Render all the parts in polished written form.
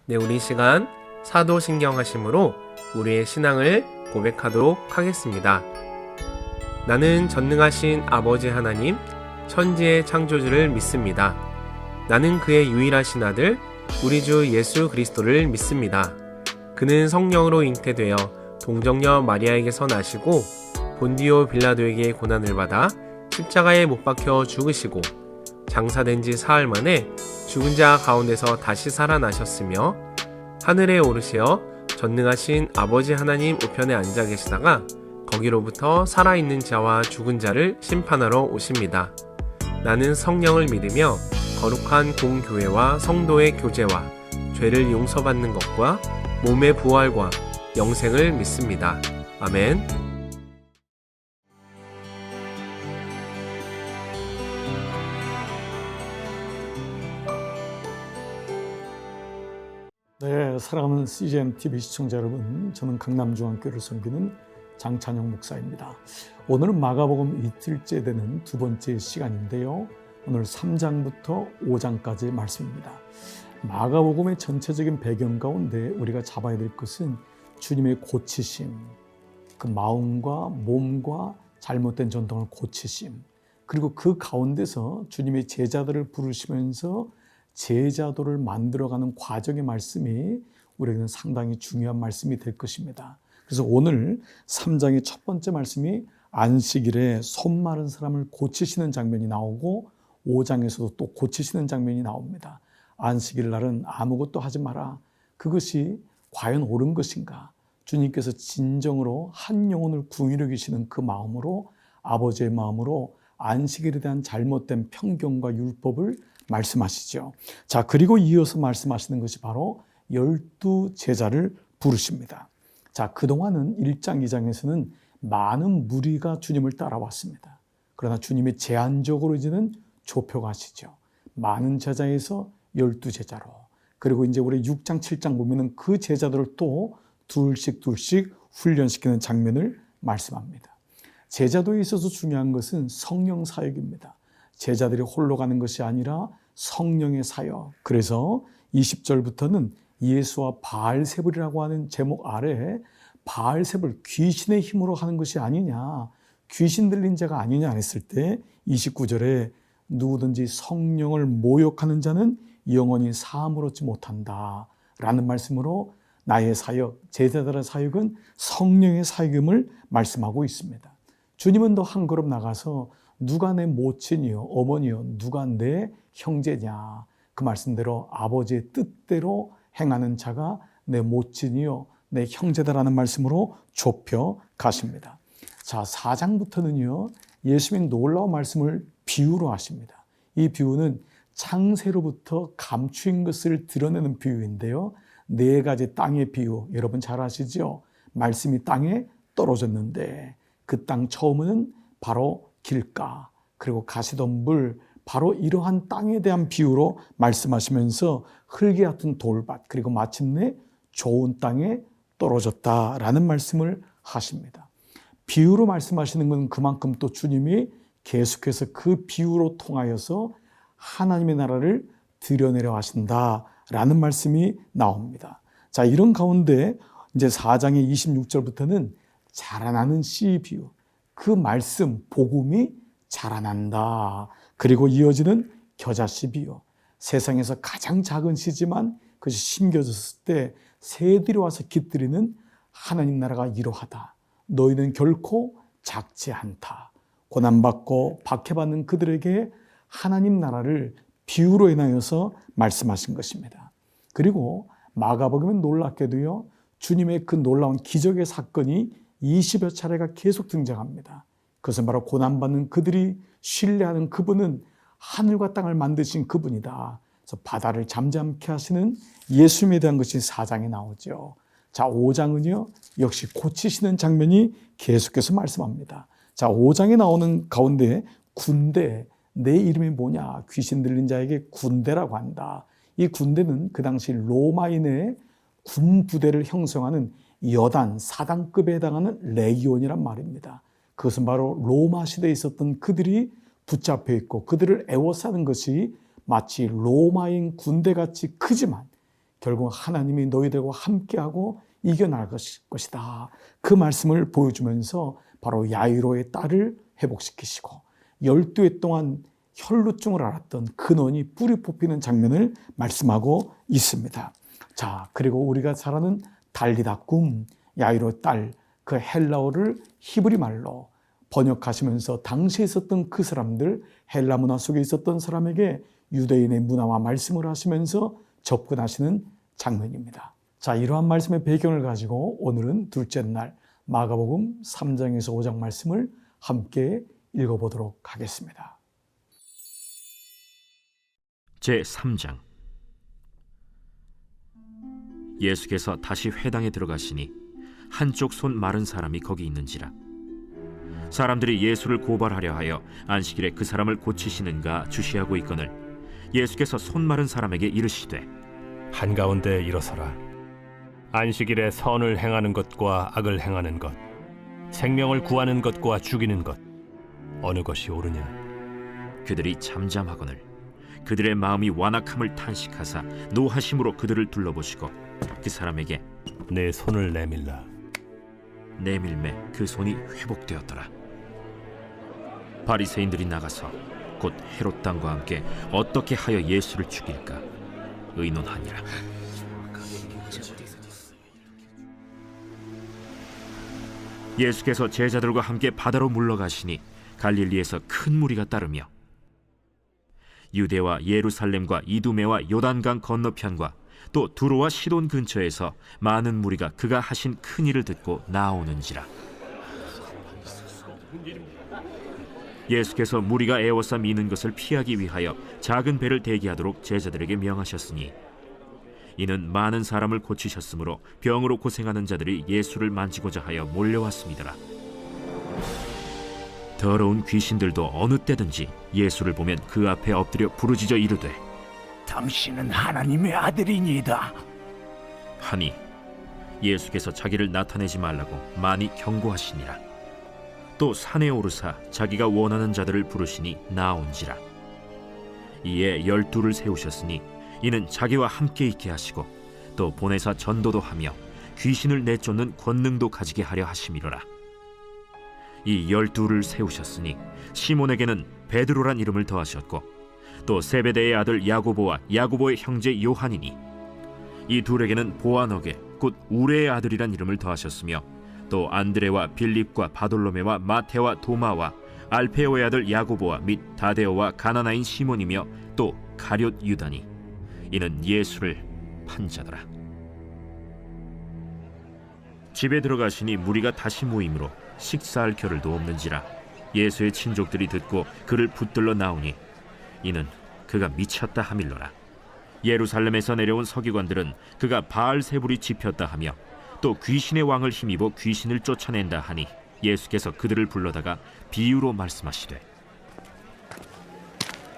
네, 우리 시간 사도신경하심으로 우리의 신앙을 고백하도록 하겠습니다. 나는 전능하신 아버지 하나님, 천지의 창조주를 믿습니다. 나는 그의 유일하신 아들, 우리 주 예수 그리스도를 믿습니다. 그는 성령으로 잉태되어 동정녀 마리아에게서 나시고 본디오 빌라도에게 고난을 받아 십자가에 못 박혀 죽으시고 장사된 지 사흘 만에 죽은 자 가운데서 다시 살아나셨으며 하늘에 오르시어 전능하신 아버지 하나님 우편에 앉아 계시다가 거기로부터 살아있는 자와 죽은 자를 심판하러 오십니다. 나는 성령을 믿으며 거룩한 공교회와 성도의 교제와 죄를 용서받는 것과 몸의 부활과 영생을 믿습니다. 아멘. 네, 사랑하는 CGN-TV 시청자 여러분, 저는 강남중앙교회를 섬기는 장찬영 목사입니다. 오늘은 마가복음 이틀째 되는 두 번째 시간인데요. 오늘 3장부터 5장까지 말씀입니다. 마가복음의 전체적인 배경 가운데 우리가 잡아야 될 것은 주님의 고치심, 그 마음과 몸과 잘못된 전통을 고치심, 그리고 그 가운데서 주님의 제자들을 부르시면서 제자도를 만들어가는 과정의 말씀이 우리에게는 상당히 중요한 말씀이 될 것입니다. 그래서 오늘 3장의 첫 번째 말씀이 안식일에 손 마른 사람을 고치시는 장면이 나오고 5장에서도 또 고치시는 장면이 나옵니다. 안식일 날은 아무것도 하지 마라. 그것이 과연 옳은 것인가? 주님께서 진정으로 한 영혼을 구원하려 계시는 그 마음으로, 아버지의 마음으로 안식일에 대한 잘못된 편견과 율법을 말씀하시죠. 자, 그리고 이어서 말씀하시는 것이 바로 12 제자를 부르십니다. 자, 그동안은 1장, 2장에서는 많은 무리가 주님을 따라왔습니다. 그러나 주님이 제한적으로 이제는 좁혀가시죠. 많은 제자에서 12 제자로. 그리고 이제 우리 6장, 7장 보면은 그 제자들을 또 둘씩 훈련시키는 장면을 말씀합니다. 제자도에 있어서 중요한 것은 성령 사역입니다. 제자들이 홀로 가는 것이 아니라 성령의 사역. 그래서 20절부터는 예수와 바알세불이라고 하는 제목 아래 바알세불, 귀신의 힘으로 하는 것이 아니냐, 귀신 들린 자가 아니냐 했을 때 29절에 누구든지 성령을 모욕하는 자는 영원히 사함을 얻지 못한다 라는 말씀으로 나의 사역, 제자들의 사역은 성령의 사역임을 말씀하고 있습니다. 주님은 더 한 걸음 나가서 누가 내 모친이요, 어머니요, 누가 내 형제냐, 그 말씀대로 아버지의 뜻대로 행하는 자가 내 모친이요, 내 형제다라는 말씀으로 좁혀 가십니다. 자, 4장부터는요, 예수님이 놀라운 말씀을 비유로 하십니다. 이 비유는 창세로부터 감추인 것을 드러내는 비유인데요. 4가지 땅의 비유, 여러분 잘 아시죠? 말씀이 땅에 떨어졌는데 그 땅 처음은 바로 길가, 그리고 가시던 물, 바로 이러한 땅에 대한 비유로 말씀하시면서 흙이 같은 돌밭, 그리고 마침내 좋은 땅에 떨어졌다라는 말씀을 하십니다. 비유로 말씀하시는 건 그만큼 또 주님이 계속해서 그 비유로 통하여서 하나님의 나라를 드러내려 하신다라는 말씀이 나옵니다. 자, 이런 가운데 이제 4장의 26절부터는 자라나는 씨 비유, 그 말씀, 복음이 자라난다. 그리고 이어지는 겨자씨 비유, 세상에서 가장 작은 씨지만 그것이 심겨졌을 때 새들이 와서 깃들이는 하나님 나라가 이러하다. 너희는 결코 작지 않다. 고난받고 박해받는 그들에게 하나님 나라를 비유로 인하여서 말씀하신 것입니다. 그리고 마가복음은 놀랍게도요, 주님의 그 놀라운 기적의 사건이 20여 차례가 계속 등장합니다. 그것은 바로 고난받는 그들이 신뢰하는 그분은 하늘과 땅을 만드신 그분이다. 그래서 바다를 잠잠케 하시는 예수님에 대한 것이 4장에 나오죠. 자, 5장은요, 역시 고치시는 장면이 계속해서 말씀합니다. 자, 5장에 나오는 가운데 군대, 내 이름이 뭐냐? 귀신 들린 자에게 군대라고 한다. 이 군대는 그 당시 로마인의 군 부대를 형성하는 여단, 사단급에 해당하는 레기온이란 말입니다. 그것은 바로 로마 시대에 있었던 그들이 붙잡혀 있고 그들을 애워싸는 것이 마치 로마인 군대같이 크지만 결국 하나님이 너희들과 함께하고 이겨나갈 것이다. 그 말씀을 보여주면서 바로 야이로의 딸을 회복시키시고 12해 동안 혈루증을 앓았던 근원이 뿌리 뽑히는 장면을 말씀하고 있습니다. 자, 그리고 우리가 잘 아는 달리다 꿈, 야이로의 딸, 그 헬라어를 히브리 말로 번역하시면서 당시에 있었던 그 사람들, 헬라 문화 속에 있었던 사람에게 유대인의 문화와 말씀을 하시면서 접근하시는 장면입니다. 자, 이러한 말씀의 배경을 가지고 오늘은 둘째 날 마가복음 3장에서 5장 말씀을 함께 읽어보도록 하겠습니다. 제3장. 예수께서 다시 회당에 들어가시니 한쪽 손 마른 사람이 거기 있는지라. 사람들이 예수를 고발하려 하여 안식일에 그 사람을 고치시는가 주시하고 있거늘 예수께서 손 마른 사람에게 이르시되 한가운데 일어서라. 안식일에 선을 행하는 것과 악을 행하는 것, 생명을 구하는 것과 죽이는 것, 어느 것이 옳으냐? 그들이 잠잠하거늘 그들의 마음이 완악함을 탄식하사 노하심으로 그들을 둘러보시고 그 사람에게 내 손을 내밀라. 내밀매 그 손이 회복되었더라. 바리새인들이 나가서 곧 헤롯 당과 함께 어떻게 하여 예수를 죽일까 의논하니라. 예수께서 제자들과 함께 바다로 물러가시니 갈릴리에서 큰 무리가 따르며 유대와 예루살렘과 이두메와 요단강 건너편과 또 두로와 시돈 근처에서 많은 무리가 그가 하신 큰 일을 듣고 나오는지라. 예수께서 무리가 애워싸 미는 것을 피하기 위하여 작은 배를 대기하도록 제자들에게 명하셨으니 이는 많은 사람을 고치셨으므로 병으로 고생하는 자들이 예수를 만지고자 하여 몰려왔습니다. 더러운 귀신들도 어느 때든지 예수를 보면 그 앞에 엎드려 부르짖어 이르되 당신은 하나님의 아들이니이다 하니 예수께서 자기를 나타내지 말라고 많이 경고하시니라. 또 산에 오르사 자기가 원하는 자들을 부르시니 나온지라. 이에 12를 세우셨으니 이는 자기와 함께 있게 하시고 또 보내사 전도도 하며 귀신을 내쫓는 권능도 가지게 하려 하심이로라. 이 12를 세우셨으니 시몬에게는 베드로란 이름을 더하셨고 또 세베대의 아들 야고보와 야고보의 형제 요한이니 이 둘에게는 보아너게 곧 우레의 아들이란 이름을 더하셨으며 또 안드레와 빌립과 바돌로메와 마테와 도마와 알페오의 아들 야고보와 및 다데오와 가나나인 시몬이며 또 가룟 유다니 이는 예수를 판 자더라. 집에 들어가시니 무리가 다시 모이므로 식사할 겨를도 없는지라. 예수의 친족들이 듣고 그를 붙들러 나오니 이는 그가 미쳤다 하밀러라. 예루살렘에서 내려온 서기관들은 그가 바알세불이 집혔다 하며 또 귀신의 왕을 힘입어 귀신을 쫓아낸다 하니 예수께서 그들을 불러다가 비유로 말씀하시되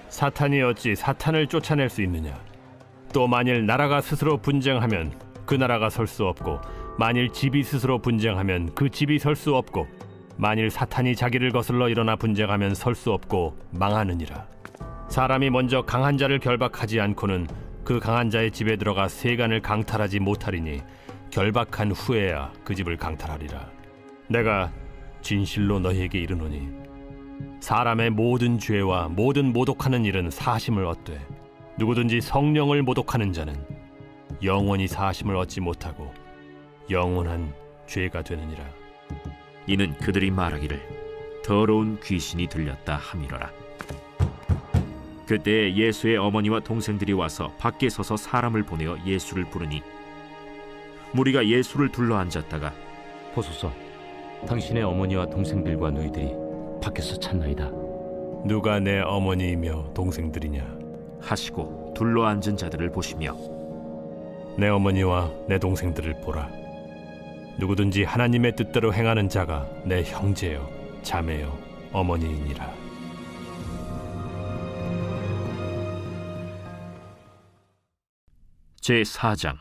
사탄이 어찌 사탄을 쫓아낼 수 있느냐? 또 만일 나라가 스스로 분쟁하면 그 나라가 설 수 없고 만일 집이 스스로 분쟁하면 그 집이 설 수 없고 만일 사탄이 자기를 거슬러 일어나 분쟁하면 설 수 없고 망하느니라. 사람이 먼저 강한 자를 결박하지 않고는 그 강한 자의 집에 들어가 세간을 강탈하지 못하리니 결박한 후에야 그 집을 강탈하리라. 내가 진실로 너희에게 이르노니 사람의 모든 죄와 모든 모독하는 일은 사심을 얻되 누구든지 성령을 모독하는 자는 영원히 사심을 얻지 못하고 영원한 죄가 되느니라. 이는 그들이 말하기를 더러운 귀신이 들렸다 함이로라. 그때 예수의 어머니와 동생들이 와서 밖에 서서 사람을 보내어 예수를 부르니 무리가 예수를 둘러 앉았다가 보소서, 당신의 어머니와 동생들과 너희들이 밖에서 찾나이다. 누가 내 어머니이며 동생들이냐? 하시고 둘러 앉은 자들을 보시며 내 어머니와 내 동생들을 보라. 누구든지 하나님의 뜻대로 행하는 자가 내 형제요 자매요 어머니이니라. 제4장.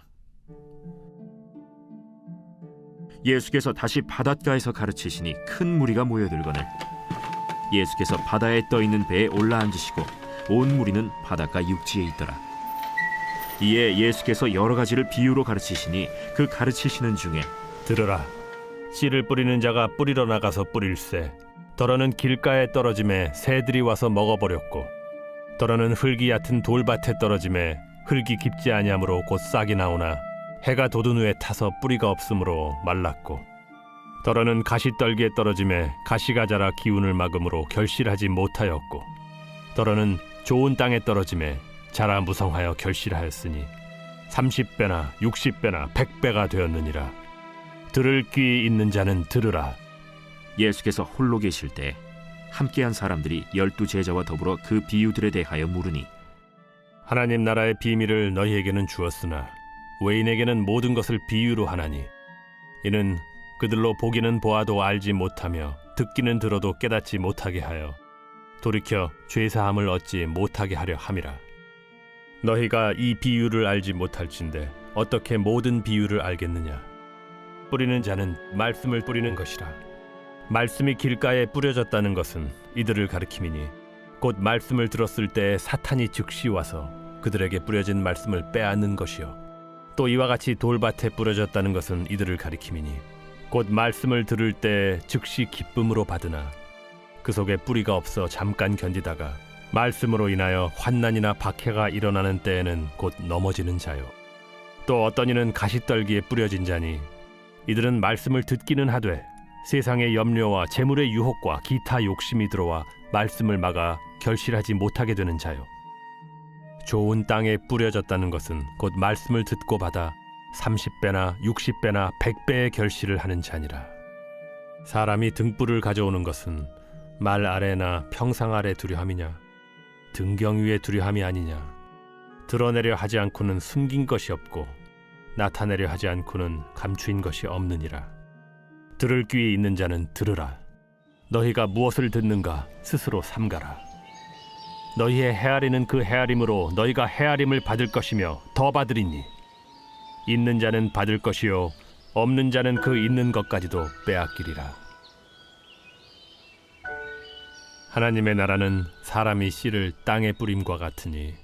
예수께서 다시 바닷가에서 가르치시니 큰 무리가 모여들거늘 예수께서 바다에 떠있는 배에 올라앉으시고 온 무리는 바닷가 육지에 있더라. 이에 예수께서 여러 가지를 비유로 가르치시니 그 가르치시는 중에 들으라. 씨를 뿌리는 자가 뿌리러 나가서 뿌릴새. 더러는 길가에 떨어짐에 새들이 와서 먹어버렸고, 더러는 흙이 얕은 돌밭에 떨어짐에 흙이 깊지 아니하므로 곧 싹이 나오나 해가 돋은 후에 타서 뿌리가 없으므로 말랐고, 더러는 가시떨기에 떨어짐에 가시가 자라 기운을 막음으로 결실하지 못하였고, 더러는 좋은 땅에 떨어짐에 자라 무성하여 결실하였으니 30배나 60배나 100배가 되었느니라. 들을 귀 있는 자는 들으라. 예수께서 홀로 계실 때 함께한 사람들이 12제자와 더불어 그 비유들에 대하여 물으니 하나님 나라의 비밀을 너희에게는 주었으나 외인에게는 모든 것을 비유로 하나니, 이는 그들로 보기는 보아도 알지 못하며 듣기는 들어도 깨닫지 못하게 하여 돌이켜 죄사함을 얻지 못하게 하려 함이라. 너희가 이 비유를 알지 못할진대 어떻게 모든 비유를 알겠느냐? 뿌리는 자는 말씀을 뿌리는 것이라. 말씀이 길가에 뿌려졌다는 것은 이들을 가리킴이니, 곧 말씀을 들었을 때 사탄이 즉시 와서 그들에게 뿌려진 말씀을 빼앗는 것이요, 또 이와 같이 돌밭에 뿌려졌다는 것은 이들을 가리킴이니, 곧 말씀을 들을 때 즉시 기쁨으로 받으나 그 속에 뿌리가 없어 잠깐 견디다가 말씀으로 인하여 환난이나 박해가 일어나는 때에는 곧 넘어지는 자요. 또 어떤 이는 가시떨기에 뿌려진 자니, 이들은 말씀을 듣기는 하되 세상의 염려와 재물의 유혹과 기타 욕심이 들어와 말씀을 막아 결실하지 못하게 되는 자요. 좋은 땅에 뿌려졌다는 것은 곧 말씀을 듣고 받아 30배나 60배나 100배의 결실을 하는 자니라. 사람이 등불을 가져오는 것은 말 아래나 평상 아래 두려 함이냐, 등경 위에 두려 함이 아니냐. 드러내려 하지 않고는 숨긴 것이 없고 나타내려 하지 않고는 감추인 것이 없느니라. 들을 귀에 있는 자는 들으라. 너희가 무엇을 듣는가 스스로 삼가라. 너희의 헤아리는 그 헤아림으로 너희가 헤아림을 받을 것이며 더 받으리니, 있는 자는 받을 것이요 없는 자는 그 있는 것까지도 빼앗기리라. 하나님의 나라는 사람이 씨를 땅에 뿌림과 같으니,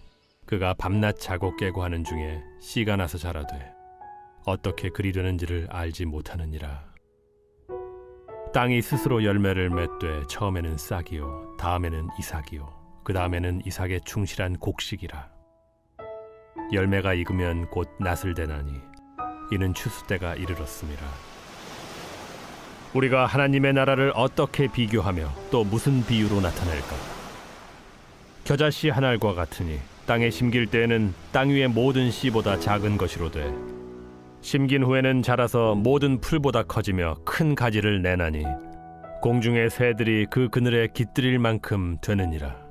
그가 밤낮 자고 깨고 하는 중에 씨가 나서 자라되 어떻게 그리 되는지를 알지 못하느니라. 땅이 스스로 열매를 맺되 처음에는 싹이요 다음에는 이삭이요 그 다음에는 이삭의 충실한 곡식이라. 열매가 익으면 곧 낫을 대나니 이는 추수 때가 이르렀음이라. 우리가 하나님의 나라를 어떻게 비교하며 또 무슨 비유로 나타낼까? 겨자씨 한 알과 같으니 땅에 심길 때에는 땅 위의 모든 씨보다 작은 것이로되 심긴 후에는 자라서 모든 풀보다 커지며 큰 가지를 내나니 공중의 새들이 그 그늘에 깃들일 만큼 되느니라.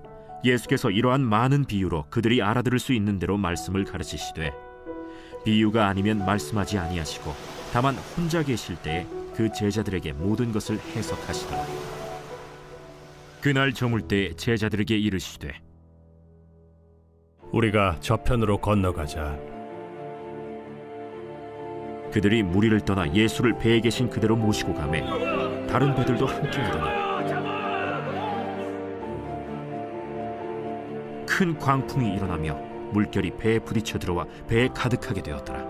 예수께서 이러한 많은 비유로 그들이 알아들을 수 있는 대로 말씀을 가르치시되, 비유가 아니면 말씀하지 아니하시고 다만 혼자 계실 때에 그 제자들에게 모든 것을 해석하시더라. 그날 저물 때 제자들에게 이르시되, 우리가 저편으로 건너가자. 그들이 무리를 떠나 예수를 배에 계신 그대로 모시고 가매 다른 배들도 함께 오더니 큰 광풍이 일어나며 물결이 배에 부딪혀 들어와 배에 가득하게 되었더라.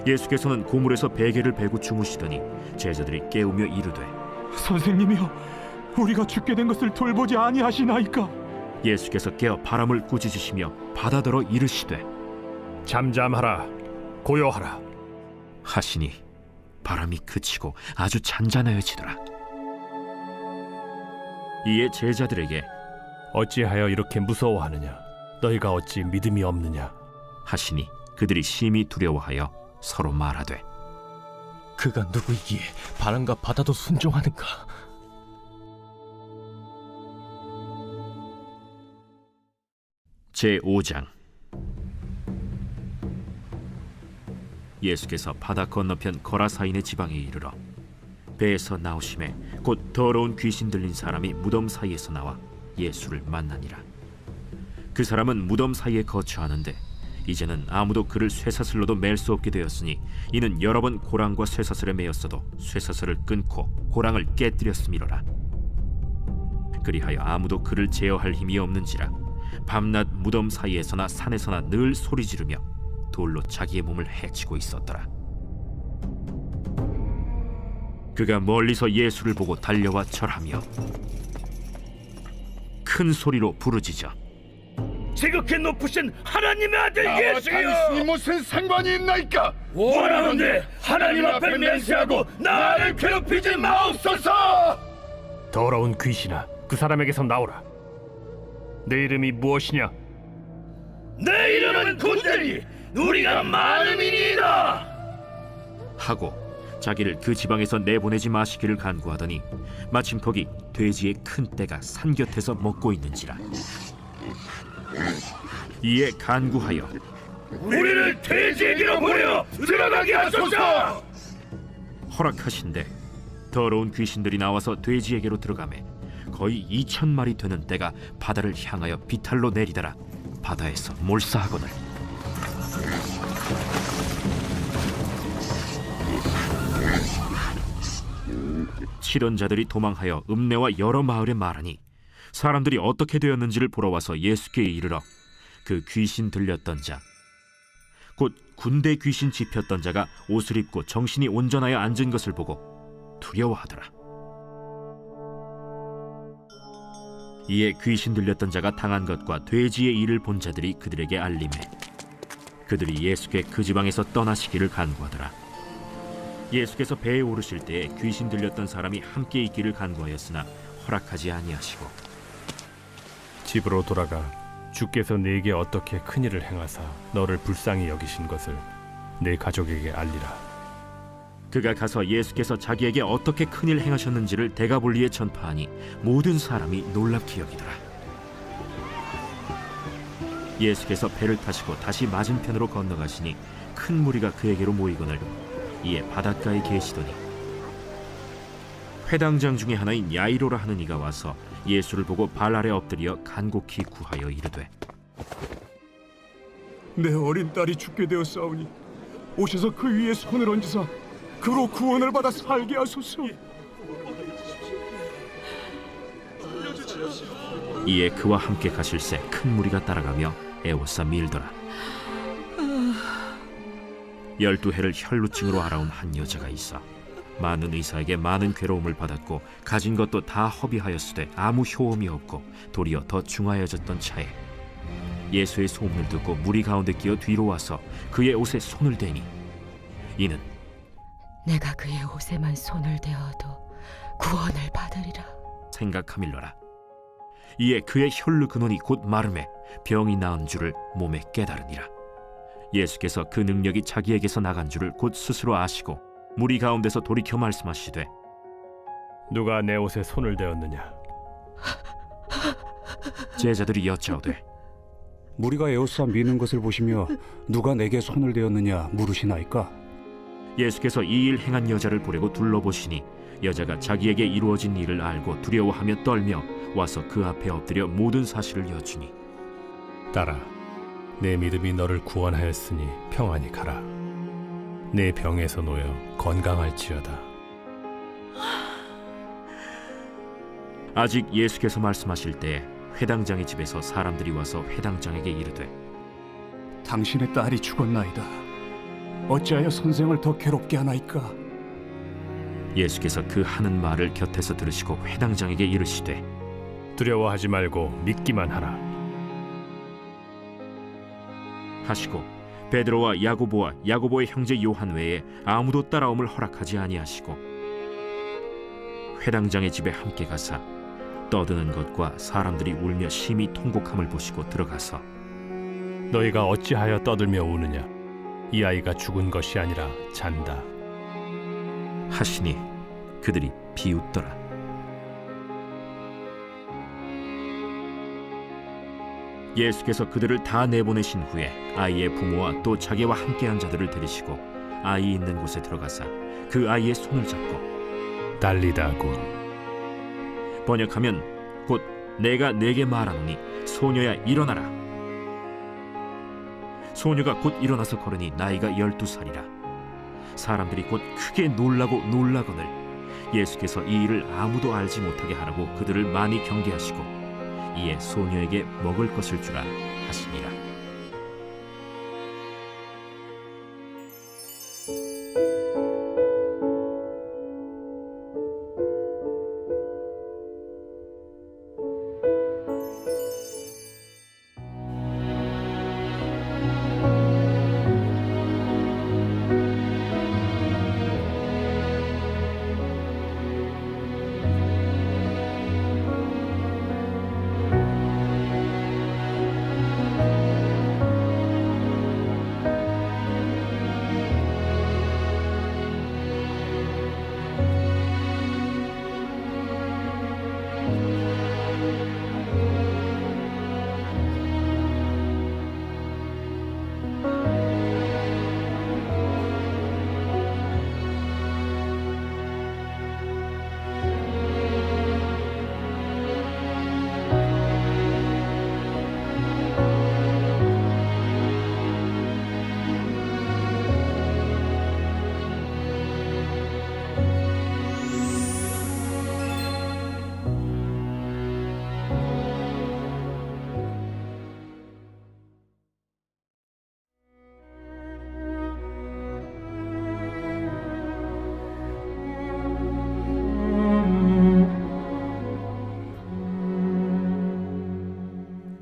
예수께서는 고물에서 베개를 베고 주무시더니 제자들이 깨우며 이르되, 선생님이여, 우리가 죽게 된 것을 돌보지 아니하시나이까? 예수께서 깨어 바람을 꾸짖으시며 바다더러 이르시되, 잠잠하라, 고요하라 하시니 바람이 그치고 아주 잔잔하여지더라. 이에 제자들에게 어찌하여 이렇게 무서워하느냐? 너희가 어찌 믿음이 없느냐? 하시니 그들이 심히 두려워하여 서로 말하되, 그가 누구이기에 바람과 바다도 순종하는가? 제5장. 예수께서 바다 건너편 거라사인의 지방에 이르러 배에서 나오심에 곧 더러운 귀신 들린 사람이 무덤 사이에서 나와 예수를 만나니라. 그 사람은 무덤 사이에 거처하는데 이제는 아무도 그를 쇠사슬로도 맬 수 없게 되었으니, 이는 여러 번 고랑과 쇠사슬에 매였어도 쇠사슬을 끊고 고랑을 깨뜨렸음이로라. 그리하여 아무도 그를 제어할 힘이 없는지라 밤낮 무덤 사이에서나 산에서나 늘 소리 지르며 돌로 자기의 몸을 해치고 있었더라. 그가 멀리서 예수를 보고 달려와 절하며 큰 소리로 부르짖어 지극히 높으신 하나님의 아들 예수여, 당신이 무슨 상관이 있나이까? 원하건대 하나님 앞에 맹세하고 나를 괴롭히지 마옵소서. 더러운 귀신아, 그 사람에게서 나오라. 내 이름이 무엇이냐? 내 이름은 군대니 우리가 많음이니이다 하고 자기를 그 지방에서 내보내지 마시기를 간구하더니 마침 거기 돼지의 큰 떼가 산 곁에서 먹고 있는지라. 이에 간구하여 우리를 돼지에게로 보내어 들어가게 하소서. 허락하신대 더러운 귀신들이 나와서 돼지에게로 들어가매 거의 2,000마리 되는 떼가 바다를 향하여 비탈로 내리더라. 바다에서 몰사하거늘 치던 자들이 도망하여 읍내와 여러 마을에 말하니 사람들이 어떻게 되었는지를 보러 와서 예수께 이르러 그 귀신 들렸던 자 곧 군대 귀신 집혔던 자가 옷을 입고 정신이 온전하여 앉은 것을 보고 두려워하더라. 이에 귀신 들렸던 자가 당한 것과 돼지의 일을 본 자들이 그들에게 알림해 그들이 예수께 그 지방에서 떠나시기를 간구하더라. 예수께서 배에 오르실 때에 귀신 들렸던 사람이 함께 있기를 간구하였으나 허락하지 아니하시고 집으로 돌아가 주께서 네게 어떻게 큰 일을 행하사 너를 불쌍히 여기신 것을 내 가족에게 알리라. 그가 가서 예수께서 자기에게 어떻게 큰 일 행하셨는지를 데가볼리에 전파하니 모든 사람이 놀랍게 여기더라. 예수께서 배를 타시고 다시 맞은편으로 건너가시니 큰 무리가 그에게로 모이거늘 이에 바닷가에 계시더니 회당장 중에 하나인 야이로라 하는 이가 와서 예수를 보고 발 아래 엎드려 간곡히 구하여 이르되 내 어린 딸이 죽게 되었사오니 오셔서 그 위에 손을 얹으사 그로 구원을 받아 살게 하소서. 이에 그와 함께 가실새 큰 무리가 따라가며 애워싸 밀더라. 12해를 혈루증으로 알아온 한 여자가 있어 많은 의사에게 많은 괴로움을 받았고 가진 것도 다 허비하였으되 아무 효험이 없고 도리어 더 중하여졌던 차에 예수의 소문을 듣고 무리 가운데 끼어 뒤로 와서 그의 옷에 손을 대니 이는 내가 그의 옷에만 손을 대어도 구원을 받으리라 생각하밀러라. 이에 그의 혈루 근원이 곧 마름에 병이 나은 줄을 몸에 깨달으니라. 예수께서 그 능력이 자기에게서 나간 줄을 곧 스스로 아시고 무리 가운데서 돌이켜 말씀하시되 누가 내 옷에 손을 대었느냐? 제자들이 여짜오되 무리가 에워싸 미는 것을 보시며 누가 내게 손을 대었느냐 물으시나이까? 예수께서 이 일 행한 여자를 보려고 둘러보시니 여자가 자기에게 이루어진 일을 알고 두려워하며 떨며 와서 그 앞에 엎드려 모든 사실을 여쭈니 딸아, 내 믿음이 너를 구원하였으니 평안히 가라. 내 병에서 놓여 건강할지어다. 아직 예수께서 말씀하실 때에 회당장의 집에서 사람들이 와서 회당장에게 이르되 당신의 딸이 죽었나이다. 어찌하여 선생을 더 괴롭게 하나이까? 예수께서 그 하는 말을 곁에서 들으시고 회당장에게 이르시되 두려워하지 말고 믿기만 하라. 하시고 베드로와 야고보와 야고보의 형제 요한 외에 아무도 따라옴을 허락하지 아니하시고 회당장의 집에 함께 가사 떠드는 것과 사람들이 울며 심히 통곡함을 보시고 들어가서 너희가 어찌하여 떠들며 우느냐? 이 아이가 죽은 것이 아니라 잔다. 하시니 그들이 비웃더라. 예수께서 그들을 다 내보내신 후에 아이의 부모와 또 자기와 함께한 자들을 데리시고 아이 있는 곳에 들어가사 그 아이의 손을 잡고 달리다군. 번역하면 곧 내가 네게 말하노니 소녀야 일어나라. 소녀가 곧 일어나서 걸으니 나이가 12살이라. 사람들이 곧 크게 놀라고 놀라거늘 예수께서 이 일을 아무도 알지 못하게 하라고 그들을 많이 경계하시고 이에 소녀에게 먹을 것을 주라 하시니라.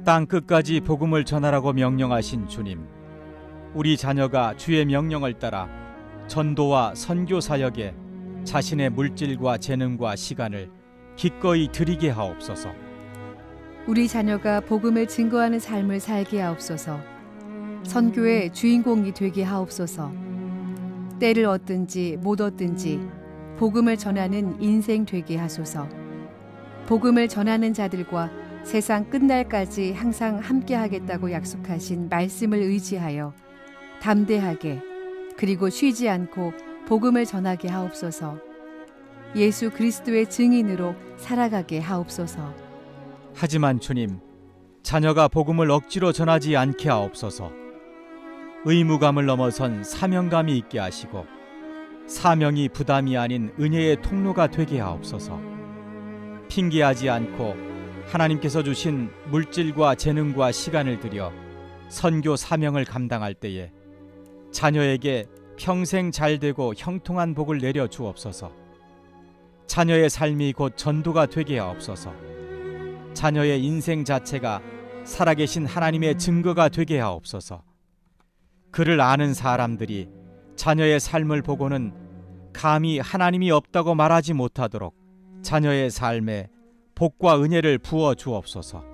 땅 끝까지 복음을 전하라고 명령하신 주님, 우리 자녀가 주의 명령을 따라 전도와 선교 사역에 자신의 물질과 재능과 시간을 기꺼이 드리게 하옵소서. 우리 자녀가 복음을 증거하는 삶을 살게 하옵소서. 선교의 주인공이 되게 하옵소서. 때를 얻든지 못 얻든지 복음을 전하는 인생 되게 하소서. 복음을 전하는 자들과 세상 끝날까지 항상 함께 하겠다고 약속하신 말씀을 의지하여 담대하게 그리고 쉬지 않고 복음을 전하게 하옵소서. 예수 그리스도의 증인으로 살아가게 하옵소서. 하지만 주님, 자녀가 복음을 억지로 전하지 않게 하옵소서. 의무감을 넘어선 사명감이 있게 하시고 사명이 부담이 아닌 은혜의 통로가 되게 하옵소서. 핑계하지 않고 하나님께서 주신 물질과 재능과 시간을 들여 선교 사명을 감당할 때에 자녀에게 평생 잘되고 형통한 복을 내려 주옵소서. 자녀의 삶이 곧 전도가 되게 하옵소서. 자녀의 인생 자체가 살아계신 하나님의 증거가 되게 하옵소서. 그를 아는 사람들이 자녀의 삶을 보고는 감히 하나님이 없다고 말하지 못하도록 자녀의 삶에 복과 은혜를 부어 주옵소서.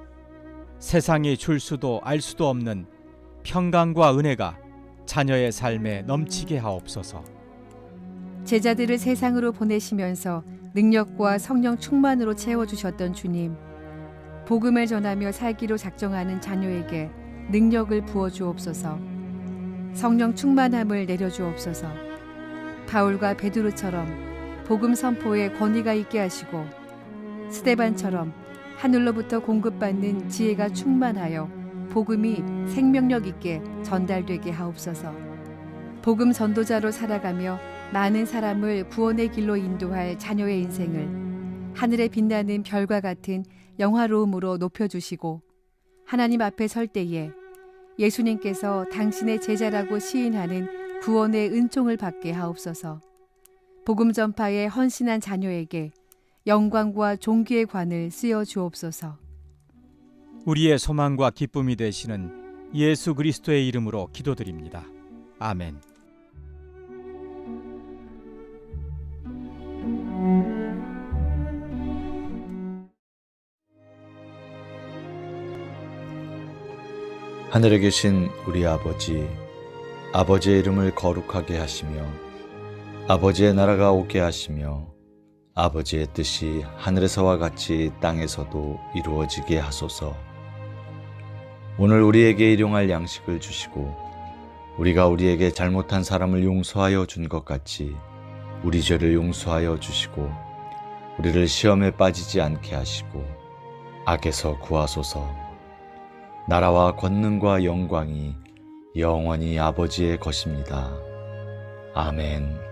세상이 줄 수도 알 수도 없는 평강과 은혜가 자녀의 삶에 넘치게 하옵소서. 제자들을 세상으로 보내시면서 능력과 성령 충만으로 채워주셨던 주님, 복음을 전하며 살기로 작정하는 자녀에게 능력을 부어 주옵소서. 성령 충만함을 내려 주옵소서. 바울과 베드로처럼 복음 선포에 권위가 있게 하시고 스데반처럼 하늘로부터 공급받는 지혜가 충만하여 복음이 생명력 있게 전달되게 하옵소서. 복음 전도자로 살아가며 많은 사람을 구원의 길로 인도할 자녀의 인생을 하늘에 빛나는 별과 같은 영화로움으로 높여주시고 하나님 앞에 설 때에 예수님께서 당신의 제자라고 시인하는 구원의 은총을 받게 하옵소서. 복음 전파에 헌신한 자녀에게 영광과 존귀의 관을 쓰여 주옵소서. 우리의 소망과 기쁨이 되시는 예수 그리스도의 이름으로 기도드립니다. 아멘. 하늘에 계신 우리 아버지, 아버지의 이름을 거룩하게 하시며 아버지의 나라가 오게 하시며 아버지의 뜻이 하늘에서와 같이 땅에서도 이루어지게 하소서. 오늘 우리에게 일용할 양식을 주시고 우리가 우리에게 잘못한 사람을 용서하여 준 것 같이 우리 죄를 용서하여 주시고 우리를 시험에 빠지지 않게 하시고 악에서 구하소서. 나라와 권능과 영광이 영원히 아버지의 것입니다. 아멘.